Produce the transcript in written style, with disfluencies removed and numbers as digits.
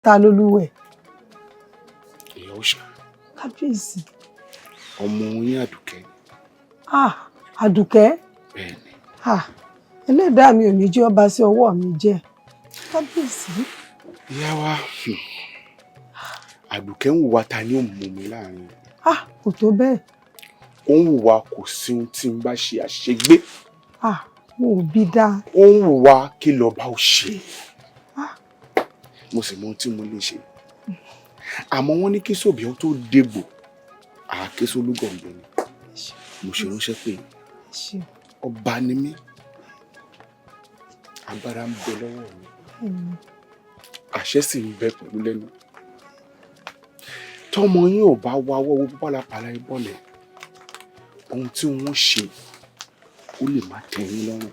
Ta lolúwẹ̀? Ìyá òòṣà. Kábíyèsí. Ọmọ yín Àdùkẹ́. Àdùkẹ́? Bẹ́ẹ̀ni. Ẹlẹ́dàá mi ò ní jẹ́ ọba sí ọwọ́ mi jẹ́. Kábíyèsí. Ìyá wa, Àdùkẹ́ ń hùwà ta ni ó mú mi láàrin. Kò tó bẹ́ẹ̀. Ó ń hùwà kò sí ohun tí n bá ṣe àṣegbé. Mo ò bí dáa. Ó ń hùwà kí lọ́ba ò ṣe. Mo sì mọ ohun tí mo lè ṣe. Àmọ́ wọ́n ní kí sòbíọ́ tó dégbò àáké sólúgọ̀ǹgbò ni. Mo ṣe ránṣẹ́ pé ọba ni mí, agbára ń bẹ lọ́wọ́ mi, àṣẹ sì ń bẹ pẹ̀lú lẹ́nu. Tọ́mọ yín ò bá wá wọ́wọ́ pálapàla ìbọ̀lẹ̀, ohun tí wọ́n ṣe ó lè má tẹ́ yín lọ́rùn.